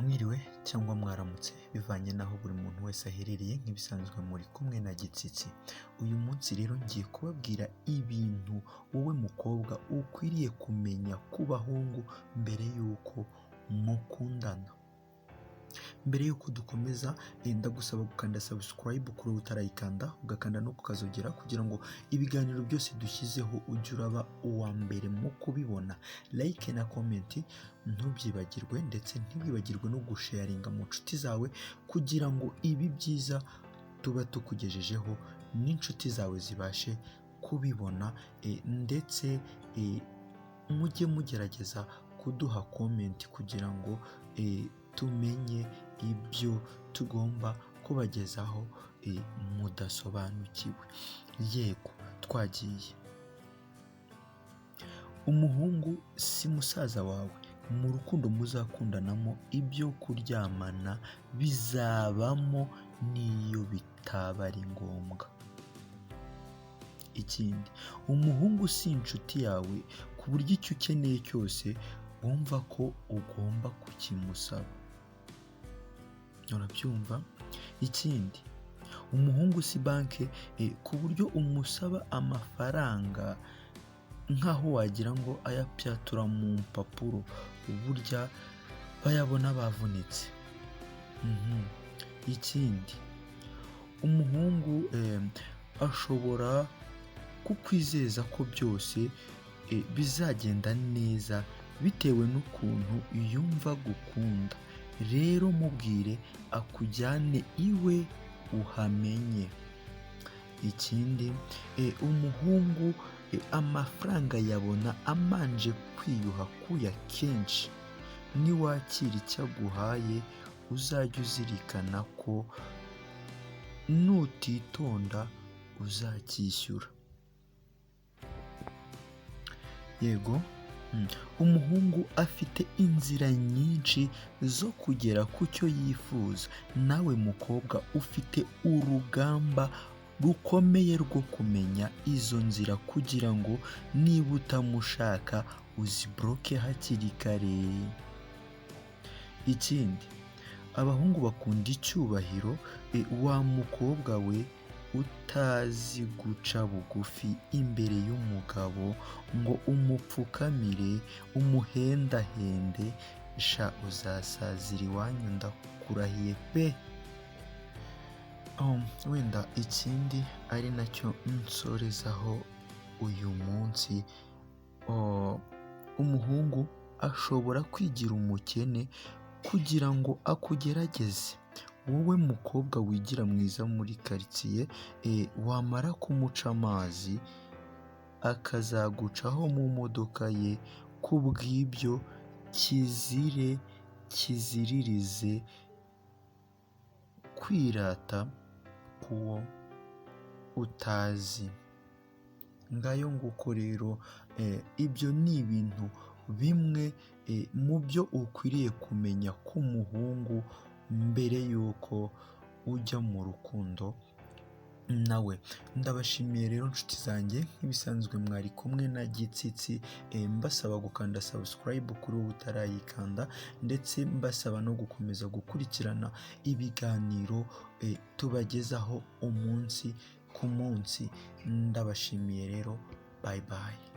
Mwiriwe cyangwa mwaramutse bivanye naho buri muntu wese aherereye, nk'ibisanzwe muri kumwe na Gitsitsi. Uyu munsi rero ngiye kubabwira ibintu wowe mukobwa ukwiriye kumenya ku bahungu mbere y'uko mukundana. Mbere y'uko dukomeza ndagusaba gukanda subscribe kuri wowe utarayikanda, ugakanda no kukazogera kugira ngo ibiganiro byose dushyizeho ujye uraba uwa mbere mu kubibona. Like na comment ntubyibagirwe, ndetse ntiwibagirwe no gusharinga mu nshuti zawe kugira ngo ibi byiza tuba tukugejejeho n'inshuti zawe zibashe kubibona, ndetse mujye mugerageza kuduha comment kugira ngo tumenye ibyo tugomba kubagezaho mudasobanukiwe. Yego, twagiye. Umuhungu si musaza wawe. Mu rukundo muzakundanamo, ibyo kuryamana bizabamo n'iyo bitaba ari ngombwa. Ikindi, umuhungu si inshuti yawe ku buryo icyo ukeneye cyose wumva ko ugomba kukimusaba. Urabyumva? Ikindi, umuhungu si banke ku buryo umusaba amafaranga nk'aho wagira ngo ayapyatura mu mpapuro, burya bayabona bavunitse. Ikindi, umuhungu ashobora kukwizeza ko byose bizagenda neza bitewe n'ukuntu yumva gukunda. Rero mubwire akujyane iwe uhamenye. Ikindi, umuhungu amafaranga yabona amanje kwiyuha kuya kenshi. Niwakira icyo aguhaye uzajya uzirikana ko nutitonda uzacyishyura. Yego, umuhungu afite inzira nyinshi zo kugera ku cyo yifuza. Nawe mukobwa ufite urugamba rukomeye rwo kumenya izo nzira kugira ngo niba utamushaka uzibloke hakiri kare. Ikindi, abahungu bakunda icyubahiro. Wa mukobwa we utazi guca bugufi imbere y'umugabo ngo umupfukamire umuhendahende, sha uzasazira iwanyu ndakurahiye pe. Wenda ikindi ari nacyo nsorezaho uyu munsi, umuhungu ashobora kwigira umukene kugira ngo akugerageze. Wowe mukobwa wigira mwiza muri karitsiye, wamara kumuca amazi akazagucaho mu modoka ye, kubw'ibyo kiziririze kwirata kuwo utazi. Ngayo nguko rero, ibyo ni ibintu bimwe mu byo ukwiriye kumenya k'umuhungu mbere y'uko ujya mu rukundo nawe. Ndabashimiye rero nshuti zanjye, nk'ibisanzwe mwari kumwe na Gitsitsi, mbasaba gukanda subscribe kuri wowe utarayikanda, ndetse mbasaba no gukomeza gukurikirana ibiganiro tubagezaho umunsi ku munsi. Ndabashimiye rero, bye bye.